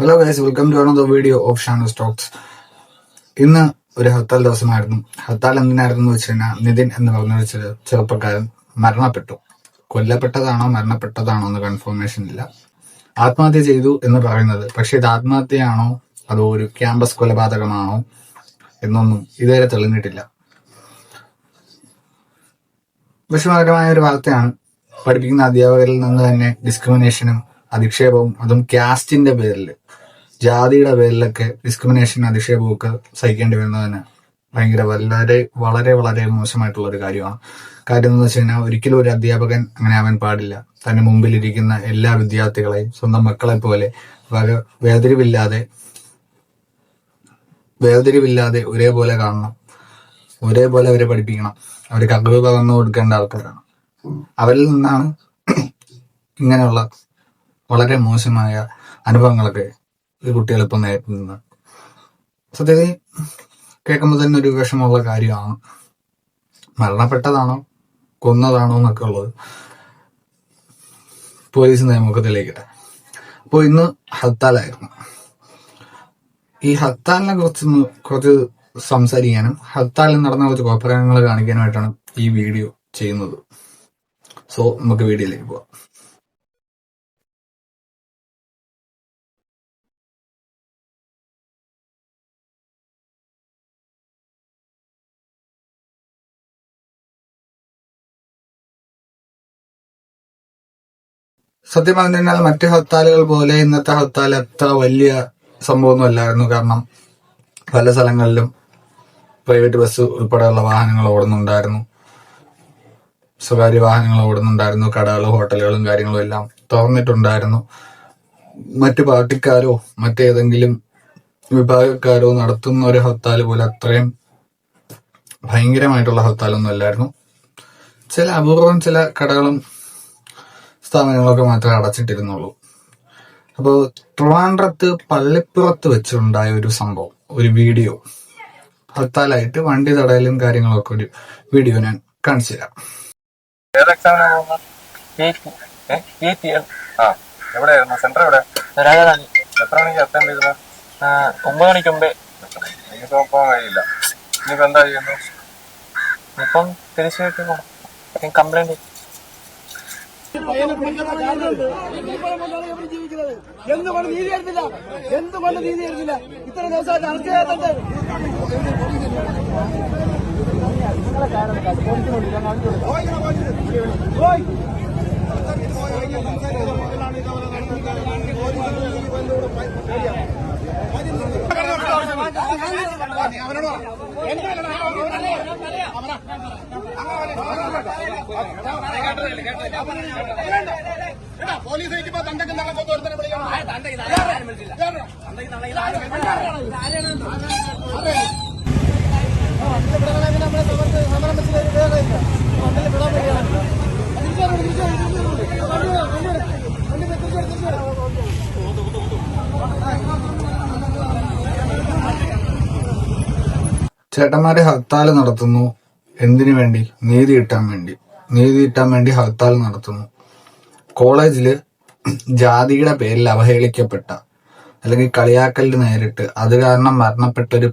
Hello guys, welcome to another video of Shanas talks. ഇന്ന് ഒരു ഹർത്താൽ ദിവസമായിരുന്നു. ഹർത്താൽ എന്തിനായിരുന്നു എന്ന് വെച്ച് കഴിഞ്ഞാൽ നിതിൻ എന്ന് പറഞ്ഞൊരു ചെറുപ്പക്കാരൻ മരണപ്പെട്ടു. കൊല്ലപ്പെട്ടതാണോ മരണപ്പെട്ടതാണോ എന്ന് കൺഫർമേഷൻ ഇല്ല. ആത്മഹത്യ ചെയ്തു എന്ന് പറയുന്നത്, പക്ഷെ ഇത് ആത്മഹത്യയാണോ അതോ ഒരു ക്യാമ്പസ് കൊലപാതകമാണോ എന്നൊന്നും ഇതുവരെ തെളിഞ്ഞിട്ടില്ല. വിഷമകരമായ ഒരു വാർത്തയാണ്. പഠിപ്പിക്കുന്ന അധ്യാപകരിൽ നിന്ന് തന്നെ ഡിസ്ക്രിമിനേഷനും അധിക്ഷേപവും, അതും കാസ്റ്റിന്റെ പേരിൽ, ജാതിയുടെ പേരിലൊക്കെ ഡിസ്ക്രിമിനേഷൻ അധിക്ഷേപവും ഒക്കെ സഹിക്കേണ്ടി വരുന്നത് തന്നെ വളരെ വളരെ മോശമായിട്ടുള്ള ഒരു കാര്യമാണ്. കാര്യം എന്ന് വെച്ച് കഴിഞ്ഞാൽ ഒരിക്കലും ഒരു അധ്യാപകൻ അങ്ങനെ ആവാൻ പാടില്ല. തന്റെ മുമ്പിലിരിക്കുന്ന എല്ലാ വിദ്യാർത്ഥികളെയും സ്വന്തം മക്കളെ പോലെ വേർതിരിവില്ലാതെ ഒരേപോലെ കാണണം, ഒരേപോലെ അവരെ പഠിപ്പിക്കണം. അവർക്ക് അറിവ് പകർന്നു കൊടുക്കേണ്ട ആൾക്കാരാണ്. അവരിൽ നിന്നാണ് ഇങ്ങനെയുള്ള വളരെ മോശമായ അനുഭവങ്ങളൊക്കെ ഈ കുട്ടികൾ ഇപ്പം നേരിടുന്നത്. സത്യത്തിൽ കേൾക്കുമ്പോൾ തന്നെ ഒരു വിഷമമുള്ള കാര്യമാണ്. മരണപ്പെട്ടതാണോ കൊന്നതാണോ എന്നൊക്കെ ഉള്ളത് പോലീസ് നിയമത്തിലേക്കിട്ടെ. അപ്പോൾ ഇന്ന് ഹർത്താലായിരുന്നു. ഈ ഹർത്താലിനെ കുറച്ച് സംസാരിക്കാനും ഹർത്താലിൽ നടന്ന കുറച്ച് കോപ്രായങ്ങൾ കാണിക്കാനുമായിട്ടാണ് ഈ വീഡിയോ ചെയ്യുന്നത്. സോ നമുക്ക് വീഡിയോയിലേക്ക് പോവാം. സത്യം പറഞ്ഞു കഴിഞ്ഞാൽ മറ്റ് ഹർത്താലുകൾ പോലെ ഇന്നത്തെ ഹർത്താൽ അത്ര വലിയ സംഭവമൊന്നും അല്ലായിരുന്നു. കാരണം പല സ്ഥലങ്ങളിലും പ്രൈവറ്റ് ബസ് ഉൾപ്പെടെയുള്ള വാഹനങ്ങൾ ഓടുന്നുണ്ടായിരുന്നു, സ്വകാര്യ വാഹനങ്ങൾ ഓടുന്നുണ്ടായിരുന്നു, കടകളും ഹോട്ടലുകളും കാര്യങ്ങളും എല്ലാം തുറന്നിട്ടുണ്ടായിരുന്നു. മറ്റു പാർട്ടിക്കാരോ മറ്റേതെങ്കിലും വിഭാഗക്കാരോ നടത്തുന്ന ഒരു ഹർത്താൽ പോലെ അത്രയും ഭയങ്കരമായിട്ടുള്ള ഹർത്താലൊന്നും അല്ലായിരുന്നു. ചില അപൂർവം ചില കടകളും സ്ഥാപനങ്ങളൊക്കെ മാത്രമേ അടച്ചിട്ടിരുന്നുള്ളൂ. അപ്പോൾ ട്രിവാൻഡ്രത്ത് പള്ളിപ്പുറത്ത് വെച്ചുണ്ടായ ഒരു സംഭവം, ഒരു വീഡിയോ, ഹർത്താലായിട്ട് വണ്ടി തടയലും കാര്യങ്ങളൊക്കെ ഒരു വീഡിയോ ഞാൻ കാണിച്ചു തരാം. എവിടെയായിരുന്നു സെന്റർ? എവിടെ? രാജധാനി. എത്ര മണിക്ക് അറ്റൻഡ് ചെയ്തത്? 9 മണിക്ക് മുമ്പേ. ഇനിയിപ്പോ പോകാൻ കഴിയില്ല. ഇനിയിപ്പോ എന്താ ചെയ്യുന്നു? ഇപ്പം തിരിച്ചു വീട്ടിൽ പോകണം. കംപ്ലൈന്റ് എന്തുകൊണ്ട് നീതി എടുത്തില്ല? എന്തുകൊണ്ട് നീതി എടുത്തില്ല? ഇത്ര ദിവസമായിട്ട് അറസ്റ്റ് പോലീസ് തണ്ടക്ക് ചേട്ടന്മാര് ഹർത്താൽ നടത്തുന്നു. എന്തിനു വേണ്ടി? നീതി കിട്ടാൻ വേണ്ടി ഹർത്താൽ നടത്തുന്നു. കോളേജില് ജാതിയുടെ പേരിൽ അവഹേളിക്കപ്പെട്ട അല്ലെങ്കിൽ കളിയാക്കലിന് നേരിട്ട് അത് കാരണം മരണപ്പെട്ട ഒരു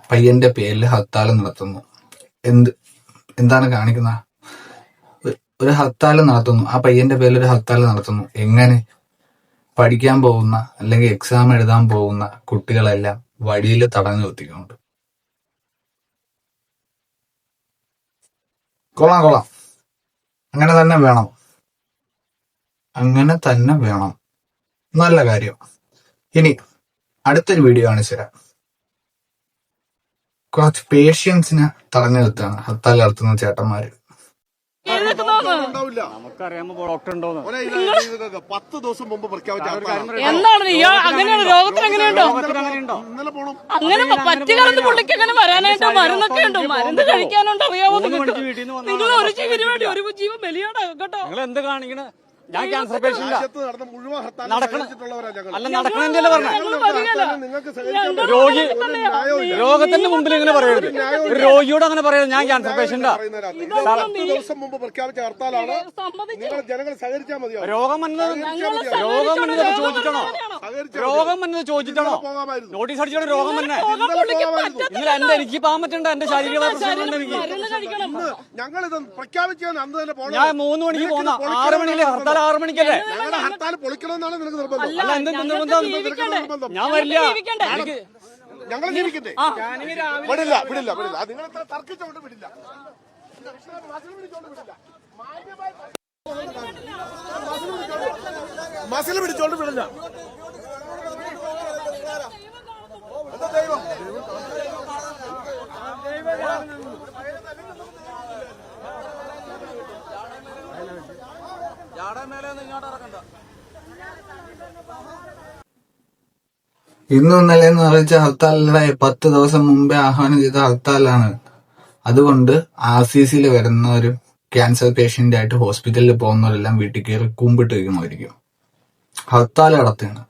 പയ്യന്റെ പേരിൽ ഹർത്താൽ നടത്തുന്നു. എന്താണ് കാണിക്കുന്ന? ഒരു ഹർത്താൽ നടത്തുന്നു, ആ പയ്യന്റെ പേരിൽ ഒരു ഹർത്താൽ നടത്തുന്നു. എങ്ങനെ? പഠിക്കാൻ പോകുന്ന അല്ലെങ്കിൽ എക്സാം എഴുതാൻ പോകുന്ന കുട്ടികളെല്ലാം വഴിയിൽ തടഞ്ഞു നിർത്തിക്കൊണ്ട്. കൊള്ളാം. അങ്ങനെ തന്നെ വേണം. നല്ല കാര്യം. ഇനി അടുത്തൊരു വീഡിയോ കാണിച്ചു തരാം. കുറച്ച് പേഷ്യൻസിനെ തടഞ്ഞു നിർത്തുകയാണ് ഹർത്താൽ നടത്തുന്ന ചേട്ടന്മാര്. നമുക്കറിയാമോ ഡോക്ടർ ഉണ്ടോന്ന്? 10 ദിവസം മുമ്പ് എന്താണ് അങ്ങനെയാണ്? രോഗത്തിന് അങ്ങനെയുണ്ടോ? അങ്ങനെ പറ്റിയ കാലത്ത് പുള്ളിക്ക് അങ്ങനെ വരാനായിട്ടോ മരുന്നൊക്കെ ഉണ്ടോ? മരുന്ന് കഴിക്കാനുണ്ടോ? അറിയാവോ നിങ്ങൾക്ക്? നിങ്ങൾ ഒരു ജീവന് വേണ്ടി ഒരു ജീവൻ ബലിയാണോ കേട്ടോ? നിങ്ങൾ എന്ത് കാണിക്കണ? ഞാൻ ക്യാൻസർ പേഷ്യന്റ് നടക്കണെന്നല്ലേ പറഞ്ഞ? രോഗത്തിന്റെ മുമ്പിൽ ഇങ്ങനെ പറയരുത്. ഒരു രോഗിയോട് അങ്ങനെ പറയരുത് ഞാൻ ക്യാൻസർ പേഷ്യന്റാ. ജനങ്ങൾ സഹകരിച്ചാൽ മതിയോ? രോഗം വന്നത് ചോദിക്കണോ? രോഗം വന്നത് ചോദിച്ചിട്ടാണോ നോട്ടീസ് അടിച്ചാണ് രോഗം വന്നെ? ഇന്നലെ എനിക്ക് പോകാൻ പറ്റണ്ട, എന്റെ ശാരീരിക പ്രശ്നങ്ങളുണ്ട് എനിക്ക്. ഞങ്ങളിത് പ്രഖ്യാപിച്ചാണ് അന്ന് തന്നെ പോകണം. ഞാൻ 3 മണിക്ക് പോകുന്ന 6 മണിയിലെ ഹർത്താൽ 6 മണിക്കല്ലേ? ഞങ്ങളുടെ ഹർത്താൽ പൊളിക്കണമെന്നാണ് നിനക്ക് നിർബന്ധം. അല്ല, എന്ത് നിർബന്ധം? ഞാൻ വരില്ല. ഞങ്ങൾ ജീവിക്കട്ടെ. വിടില്ല വിടില്ല വിടില്ല. അത് നിങ്ങൾ ഇത്ര തർക്കിച്ചോണ്ട് വിടില്ല. മസിൽ പിടിച്ചോണ്ട് വിടില്ല. ഇന്നും ഇന്നലെ എന്ന് പറഞ്ഞ ഹർത്താലിടെ 10 ദിവസം മുമ്പേ ആഹ്വാനം ചെയ്ത ഹർത്താലാണ്. അതുകൊണ്ട് RCCയിൽ വരുന്നവരും ക്യാൻസർ പേഷ്യന്റ് ആയിട്ട് ഹോസ്പിറ്റലിൽ പോകുന്നവരെല്ലാം വീട്ടിൽ കയറി കുമ്പിട്ട് വയ്ക്കുമായിരിക്കും. ഹർത്താൽ നടത്തുകയാണ്.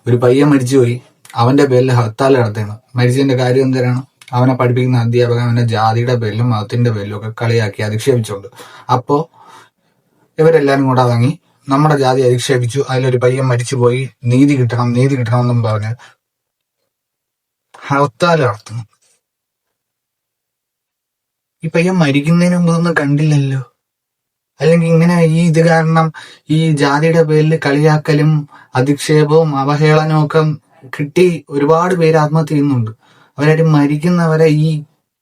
ഒരു പയ്യൻ മരിച്ചുപോയി, അവന്റെ പേരിൽ ഹർത്താൽ നടത്തുകയാണ്. മരിച്ചതിന്റെ കാര്യം എന്തിനാണ്? അവനെ പഠിപ്പിക്കുന്ന അധ്യാപകൻ അവന്റെ ജാതിയുടെ പേരിലും മതത്തിന്റെ പേരിലും ഒക്കെ കളിയാക്കി അധിക്ഷേപിച്ചുകൊണ്ട്. അപ്പോ ഇവരെല്ലാരും കൂടെ ഇറങ്ങി നമ്മുടെ ജാതി അധിക്ഷേപിച്ചു, അതിലൊരു പയ്യൻ മരിച്ചുപോയി, നീതി കിട്ടണം എന്നും പറഞ്ഞ് ഹർത്താൽ നടത്തുന്നു. ഈ പയ്യൻ മരിക്കുന്നതിന് മുമ്പൊന്നും കണ്ടില്ലല്ലോ. അല്ലെങ്കിൽ ഇങ്ങനെ ഇത് കാരണം ഈ ജാതിയുടെ പേരിൽ കളിയാക്കലും അധിക്ഷേപവും അവഹേളനവും ഒക്കെ കിട്ടി ഒരുപാട് പേര് ആത്മഹത്യ ചെയ്യുന്നുണ്ട്. അവരായിട്ട് മരിക്കുന്നവരെ ഈ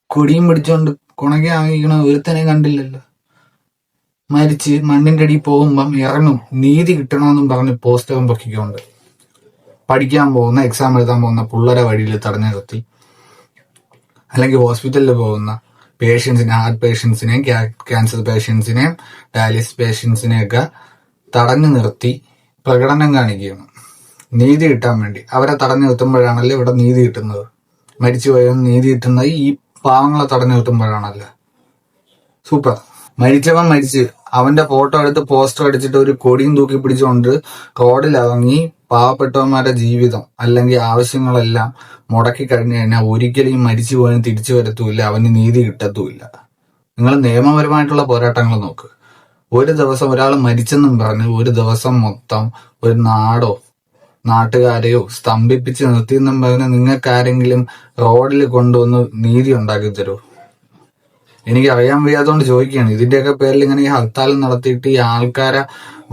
കൊടിയും പിടിച്ചോണ്ട് കുണകയാകണ ഒരുത്തനെ കണ്ടില്ലല്ലോ. മരിച്ച് മണ്ണിന്റെ അടിയിൽ പോകുമ്പം ഇറങ്ങും, നീതി കിട്ടണമെന്നും പറഞ്ഞ് പോസ്റ്ററും പൊക്കിക്കൊണ്ട് പഠിക്കാൻ പോകുന്ന എക്സാം എഴുതാൻ പോകുന്ന പിള്ളേരെ വഴിയിൽ തടഞ്ഞു നിർത്തി, അല്ലെങ്കിൽ ഹോസ്പിറ്റലിൽ പോകുന്ന പേഷ്യൻസിനെ, ഹാർട്ട് പേഷ്യൻസിനെയും ക്യാൻസർ പേഷ്യൻസിനെയും ഡയാലിസിസ് പേഷ്യൻസിനെയൊക്കെ തടഞ്ഞു നിർത്തി പ്രകടനം കാണിക്കുകയാണ് നീതി കിട്ടാൻ വേണ്ടി. അവരെ തടഞ്ഞു നിർത്തുമ്പോഴാണല്ലോ ഇവിടെ നീതി കിട്ടുന്നത്. മരിച്ചുപോയവൻ നീതി കിട്ടുന്നത് ഈ പാവങ്ങളെ തടഞ്ഞു നിർത്തുമ്പോഴാണല്ലോ. സൂപ്പർ. മരിച്ചവൻ മരിച്ച് അവന്റെ ഫോട്ടോ എടുത്ത് പോസ്റ്റർ അടിച്ചിട്ട് ഒരു കൊടിയും തൂക്കി പിടിച്ചുകൊണ്ട് റോഡിലിറങ്ങി പാവപ്പെട്ടവന്മാരുടെ ജീവിതം അല്ലെങ്കിൽ ആവശ്യങ്ങളെല്ലാം മുടക്കി കഴിഞ്ഞു കഴിഞ്ഞാൽ ഒരിക്കലും മരിച്ചു പോയാലും തിരിച്ചു വരത്തുമില്ല, അവന് നീതി കിട്ടത്തുമില്ല. നിങ്ങൾ നിയമപരമായിട്ടുള്ള പോരാട്ടങ്ങൾ നോക്ക്. ഒരു ദിവസം ഒരാൾ മരിച്ചെന്നും പറഞ്ഞ് ഒരു ദിവസം മൊത്തം ഒരു നാടോ നാട്ടുകാരെയോ സ്തംഭിപ്പിച്ച് നിർത്തിയെന്നും പറഞ്ഞ് നിങ്ങൾക്ക് ആരെങ്കിലും റോഡിൽ കൊണ്ടുവന്ന് നീതി ഉണ്ടാക്കി തരുമോ? എനിക്ക് അറിയാൻ വയ്യാത്തതുകൊണ്ട് ചോദിക്കുകയാണ്. ഇതിന്റെയൊക്കെ പേരിൽ ഇങ്ങനെ ഈ ഹർത്താൽ നടത്തിയിട്ട് ഈ ആൾക്കാരെ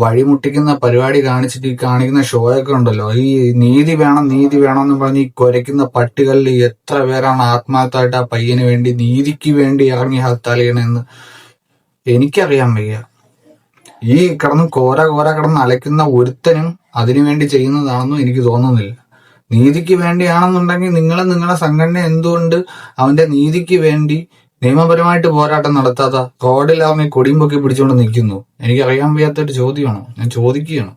വഴിമുട്ടിക്കുന്ന പരിപാടി കാണിച്ചിട്ട് ഈ കാണിക്കുന്ന ഷോ ഒക്കെ ഉണ്ടല്ലോ, ഈ നീതി വേണം എന്ന് പറഞ്ഞ് ഈ കുരയ്ക്കുന്ന പട്ടികളിൽ എത്ര പേരാണ് ആത്മാർത്ഥമായിട്ട് ആ പയ്യന് വേണ്ടി നീതിക്ക് വേണ്ടി ഇറങ്ങി ഹർത്താൽ ചെയ്യണമെന്ന് എനിക്കറിയാൻ വയ്യ. ഈ കോര കിടന്ന് അലയ്ക്കുന്ന ഒരുത്തനും അതിനുവേണ്ടി ചെയ്യുന്നതാണെന്നും എനിക്ക് തോന്നുന്നില്ല. നീതിക്ക് വേണ്ടിയാണെന്നുണ്ടെങ്കിൽ നിങ്ങളെ സംഘടന എന്തുകൊണ്ട് അവന്റെ നീതിക്ക് വേണ്ടി നിയമപരമായിട്ട് പോരാട്ടം നടത്താത്ത റോഡിലാവുന്ന കൊടിയും പൊക്കി പിടിച്ചുകൊണ്ട് നിൽക്കുന്നു? എനിക്കറിയാൻ വയ്യാത്തൊരു ചോദ്യമാണോ? ഞാൻ ചോദിക്കുകയാണ്.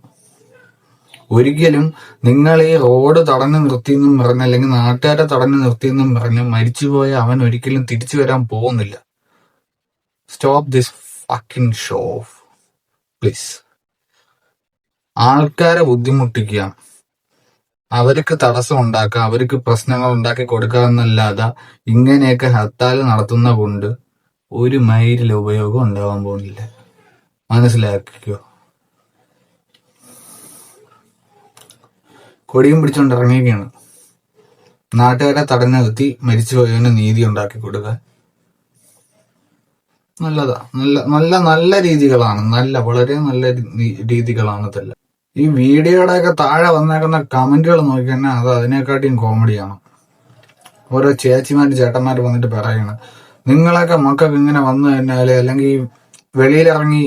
ഒരിക്കലും നിങ്ങൾ ഈ റോഡ് തടഞ്ഞു നിർത്തിയെന്നും പറഞ്ഞ് അല്ലെങ്കിൽ നാട്ടുകാരെ തടഞ്ഞു നിർത്തിയെന്നും പറഞ്ഞ് മരിച്ചുപോയ അവൻ ഒരിക്കലും തിരിച്ചു വരാൻ പോകുന്നില്ല. Stop this fucking show of please. ആൾക്കാരെ ബുദ്ധിമുട്ടിക്കുക, അവർക്ക് തടസ്സം ഉണ്ടാക്കുക, അവർക്ക് പ്രശ്നങ്ങൾ ഉണ്ടാക്കി കൊടുക്കുക എന്നല്ലാതെ ഇങ്ങനെയൊക്കെ ഹർത്താൽ നടത്തുന്ന കൊണ്ട് ഒരു മൈലിൽ ഉപയോഗം ഉണ്ടാവാൻ പോകുന്നില്ല. മനസ്സിലാക്കിക്കോ. കൊടിയും പിടിച്ചുകൊണ്ട് ഇറങ്ങിയൊക്കെയാണ്. നാട്ടുകാരെ തടഞ്ഞു നിർത്തി മരിച്ചുപോയവന് നീതി ഉണ്ടാക്കി കൊടുക്കുക നല്ലതാ. നല്ല രീതികളാണ്, വളരെ നല്ല രീതികളാണ് ഇതെല്ലാം. ഈ വീഡിയോയുടെ ഒക്കെ താഴെ വന്നേക്കുന്ന കമന്റുകൾ നോക്കിക്കഴിഞ്ഞാൽ അത് അതിനെക്കാട്ടിയും കോമഡിയാണ്. ഓരോ ചേച്ചിമാരും ചേട്ടന്മാരും വന്നിട്ട് പറയണം, നിങ്ങളൊക്കെ മക്കൾക്ക് ഇങ്ങനെ വന്നു കഴിഞ്ഞാല് അല്ലെങ്കിൽ വെളിയിലിറങ്ങി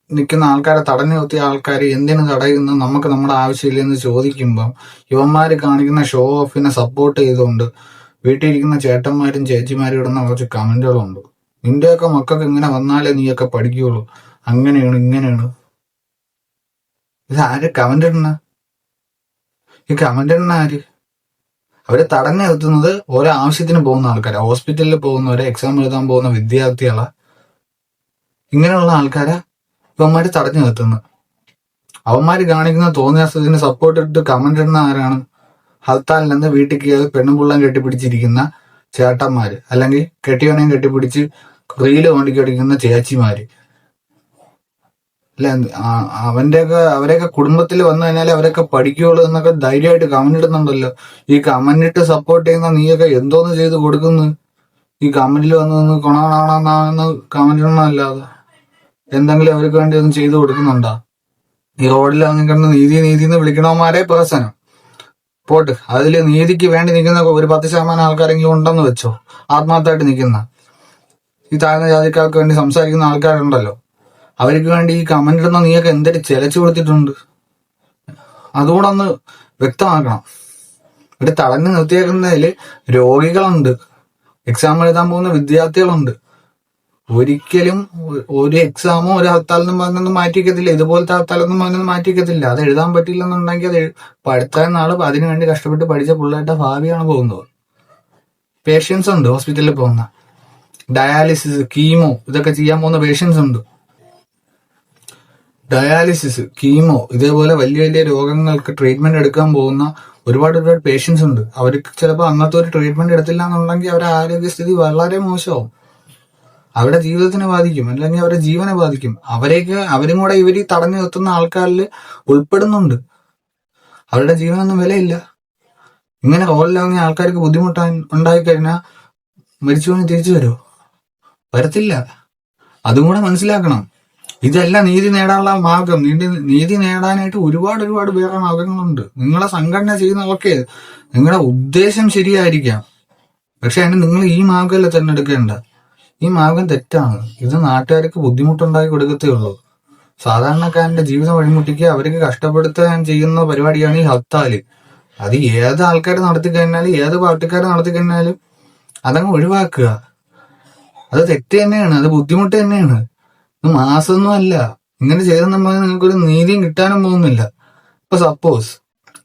നിൽക്കുന്ന ആൾക്കാരെ തടഞ്ഞു നിർത്തിയ ആൾക്കാർ എന്തിനു തടയുന്നു, നമുക്ക് നമ്മുടെ ആവശ്യമില്ലെന്ന് ചോദിക്കുമ്പോൾ ഇവന്മാര് കാണിക്കുന്ന ഷോ ഓഫിനെ സപ്പോർട്ട് ചെയ്തുകൊണ്ട് വീട്ടിലിരിക്കുന്ന ചേട്ടന്മാരും ചേച്ചിമാരും ഇടുന്ന കുറച്ച് കമന്റുകളുണ്ട്. നിന്റെയൊക്കെ മക്കൾക്ക് ഇങ്ങനെ വന്നാലേ നീയൊക്കെ പഠിക്കുകയുള്ളൂ, അങ്ങനെയാണ് ഇങ്ങനെയാണ്. ഇത് ആര് കമന്റ് ഇടണ? ഈ കമന്റ് ഇടണ ആര്? അവരെ തടഞ്ഞു നിർത്തുന്നത് ഓരോ ആവശ്യത്തിന് പോകുന്ന ആൾക്കാരെ, ഹോസ്പിറ്റലിൽ പോകുന്നവരെ, എക്സാം എഴുതാൻ പോകുന്ന വിദ്യാർത്ഥികളെ, ഇങ്ങനെയുള്ള ആൾക്കാരെ ഇവന്മാര് തടഞ്ഞു നിർത്തുന്നത്. അവന്മാര് കാണിക്കുന്ന തോന്നിയാസത്തിന് സപ്പോർട്ട് ഇട്ട് കമന്റ് ഇടുന്ന ആരാണ്? ഹർത്താലിൽ നിന്ന് വീട്ടിൽ കയറി പെണ്ണും പിള്ളേം കെട്ടിപ്പിടിച്ചിരിക്കുന്ന ചേട്ടന്മാര്, അല്ലെങ്കിൽ കെട്ടിയോനെയും കെട്ടിപ്പിടിച്ച് റീല് വണ്ടിക്കടിക്കുന്ന ചേച്ചിമാര്, അല്ല അവരെയൊക്കെ കുടുംബത്തിൽ വന്നു കഴിഞ്ഞാൽ അവരൊക്കെ പഠിക്കുകയുള്ളൂ എന്നൊക്കെ ധൈര്യമായിട്ട് കമന്റ് ഇടുന്നുണ്ടല്ലോ. ഈ കമന്റ് ഇട്ട് സപ്പോർട്ട് ചെയ്യുന്ന നീയൊക്കെ എന്തോന്ന് ചെയ്ത് കൊടുക്കുന്നു? ഈ കമന്റിൽ വന്ന് കൊണാണെന്ന് കമന്റ് ഇടണമല്ലാതെ എന്തെങ്കിലും അവർക്ക് വേണ്ടി ഒന്നും ചെയ്തു കൊടുക്കുന്നുണ്ടോ? ഈ റോഡിൽ അങ്ങനെ കിടന്ന് നീതി എന്ന് വിളിക്കണവന്മാരെ പ്രസനം പോട്ട്. അതില് നീതിക്ക് വേണ്ടി നിൽക്കുന്ന ഒരു 10% ആൾക്കാരെങ്കിലും ഉണ്ടെന്ന് വെച്ചോ, ആത്മാർത്ഥമായിട്ട് നിൽക്കുന്ന ഈ താഴ്ന്ന ജാതിക്കാർക്ക് വേണ്ടി സംസാരിക്കുന്ന ആൾക്കാരുണ്ടല്ലോ, അവർക്ക് വേണ്ടി ഈ കമന്റ് ഇടുന്ന നീയൊക്കെ എന്തൊരു ചെലച്ചു കൊടുത്തിട്ടുണ്ട്, അതുകൂടെ ഒന്ന് വ്യക്തമാക്കണം. ഇവിടെ തടഞ്ഞു നിർത്തിയേക്കുന്നതിൽ രോഗികളുണ്ട്, എക്സാം എഴുതാൻ പോകുന്ന വിദ്യാർത്ഥികളുണ്ട്. ഒരിക്കലും ഒരു എക്സാമോ ഒരു ഹർത്താലൊന്നും പറഞ്ഞൊന്നും മാറ്റിക്കത്തില്ല. ഇതുപോലത്തെ ഹർത്താലൊന്നും പറഞ്ഞൊന്നും മാറ്റിക്കത്തില്ല. അത് എഴുതാൻ പറ്റില്ലെന്നുണ്ടെങ്കിൽ അത് പഠിത്ത നാള് അതിനു വേണ്ടി കഷ്ടപ്പെട്ട് പഠിച്ച പിള്ളേരുടെ ഭാവിയാണ് പോകുന്നത്. പേഷ്യൻസ് ഉണ്ട് ഹോസ്പിറ്റലിൽ പോകുന്ന, ഡയാലിസിസ്, കീമോ ഇതൊക്കെ ചെയ്യാൻ പോകുന്ന പേഷ്യൻസ് ഉണ്ട്. ഡയാലിസിസ്, കീമോ ഇതേപോലെ വലിയ വലിയ രോഗങ്ങൾക്ക് ട്രീറ്റ്മെന്റ് എടുക്കാൻ പോകുന്ന ഒരുപാട് പേഷ്യൻസ് ഉണ്ട്. അവർക്ക് ചിലപ്പോൾ അന്നത്തെ ഒരു ട്രീറ്റ്മെന്റ് എടുത്തില്ല എന്നുണ്ടെങ്കിൽ അവരുടെ ആരോഗ്യസ്ഥിതി വളരെ മോശമാവും. അവരുടെ ജീവിതത്തിനെ ബാധിക്കും, അല്ലെങ്കിൽ അവരുടെ ജീവനെ ബാധിക്കും. അവരും കൂടെ ഇവര് തടഞ്ഞു നിർത്തുന്ന ആൾക്കാരിൽ ഉൾപ്പെടുന്നുണ്ട്. അവരുടെ ജീവനൊന്നും വിലയില്ല. ഇങ്ങനെ റോഡിലിറങ്ങിയ ആൾക്കാർക്ക് ഉണ്ടായിക്കഴിഞ്ഞാൽ മരിച്ചു പോയി തിരിച്ചു വരുമോ? വരത്തില്ല. അതും കൂടെ മനസ്സിലാക്കണം. ഇതല്ല നീതി നേടാനുള്ള മാർഗം. നീതി നേടാനായിട്ട് ഒരുപാട് വേറെ മാർഗങ്ങളുണ്ട്. നിങ്ങളെ സംഘടന ചെയ്യുന്നതൊക്കെ നിങ്ങളുടെ ഉദ്ദേശം ശരിയായിരിക്കാം, പക്ഷെ അതിന് നിങ്ങൾ ഈ മാർഗമല്ല തിരഞ്ഞെടുക്കേണ്ട. ഈ മാർഗം തെറ്റാണ്. ഇത് നാട്ടുകാർക്ക് ബുദ്ധിമുട്ടുണ്ടാക്കി കൊടുക്കത്തേ ഉള്ളൂ. സാധാരണക്കാരന്റെ ജീവിതം വഴിമുട്ടിക്കുക, അവർക്ക് കഷ്ടപ്പെടുത്താൻ ചെയ്യുന്ന പരിപാടിയാണ് ഈ ഹർത്താല്. അത് ഏത് ആൾക്കാർ നടത്തി കഴിഞ്ഞാലും ഏത് പാർട്ടിക്കാർ നടത്തി കഴിഞ്ഞാലും അതങ്ങ് ഒഴിവാക്കുക. അത് തെറ്റ് തന്നെയാണ്, അത് ബുദ്ധിമുട്ട് തന്നെയാണ്. ഇത് മാസമൊന്നും അല്ല. ഇങ്ങനെ ചെയ്തെന്നും പറഞ്ഞാൽ നിങ്ങൾക്കൊരു നീതിയും കിട്ടാനും പോകുന്നില്ല. ഇപ്പൊ സപ്പോസ്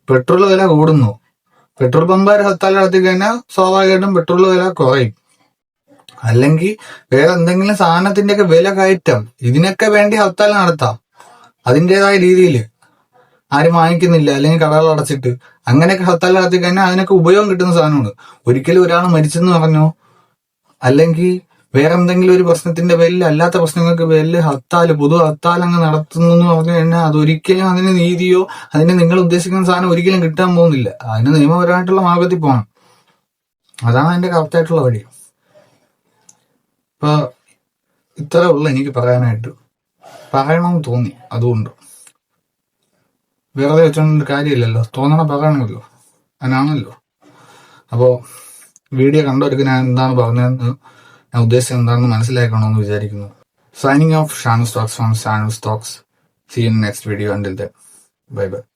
പെട്രോൾ വില കൂടുന്നു, പെട്രോൾ പമ്പുകാർ ഹർത്താൽ നടത്തി കഴിഞ്ഞാൽ സ്വാഭാവികമായിട്ടും പെട്രോൾ വില കുറയും. അല്ലെങ്കിൽ വേറെ എന്തെങ്കിലും സാധനത്തിന്റെ ഒക്കെ വില കയറ്റം, ഇതിനൊക്കെ വേണ്ടി ഹർത്താൽ നടത്താം. അതിൻ്റെതായ രീതിയിൽ ആരും വാങ്ങിക്കുന്നില്ല, അല്ലെങ്കിൽ കടകൾ അടച്ചിട്ട് അങ്ങനെയൊക്കെ ഹർത്താൽ നടത്തി കഴിഞ്ഞാൽ അതിനൊക്കെ ഉപയോഗം കിട്ടുന്ന സാധനമാണ്. ഒരിക്കലും ഒരാൾ മരിച്ചെന്ന് പറഞ്ഞോ, അല്ലെങ്കിൽ വേറെ എന്തെങ്കിലും ഒരു പ്രശ്നത്തിന്റെ പേരിൽ, അല്ലാത്ത പ്രശ്നങ്ങൾക്ക് പേരിൽ പൊതു ഹർത്താൽ അങ്ങ് നടത്തുന്നു എന്ന് പറഞ്ഞു കഴിഞ്ഞാൽ അതൊരിക്കലും അതിന് നീതിയോ അതിന് നിങ്ങൾ ഉദ്ദേശിക്കുന്ന സാധനം ഒരിക്കലും കിട്ടാൻ പോകുന്നില്ല. അതിന് നിയമപരമായിട്ടുള്ള മാർഗത്തിൽ പോകണം. അതാണ് അതിന്റെ കറക്റ്റായിട്ടുള്ള വഴി. ഇപ്പൊ ഇത്രേ ഉള്ളു എനിക്ക് പറയാനായിട്ട്. പറയണമെന്ന് തോന്നി, അതുകൊണ്ട് വെറുതെ വെച്ചോണ്ട് കാര്യമില്ലല്ലോ, പറയണമല്ലോ, അതിനാണല്ലോ. അപ്പോ വീഡിയോ കണ്ടവർക്ക് ഞാൻ എന്താണ് പറഞ്ഞതെന്ന്, ഞാൻ ഉദ്ദേശിച്ചത് എന്താണെന്ന് മനസ്സിലാക്കണമെന്ന് വിചാരിക്കുന്നു. Signing off Shanus talks from Shanus talks. See you in the next video. Until then, bye bye.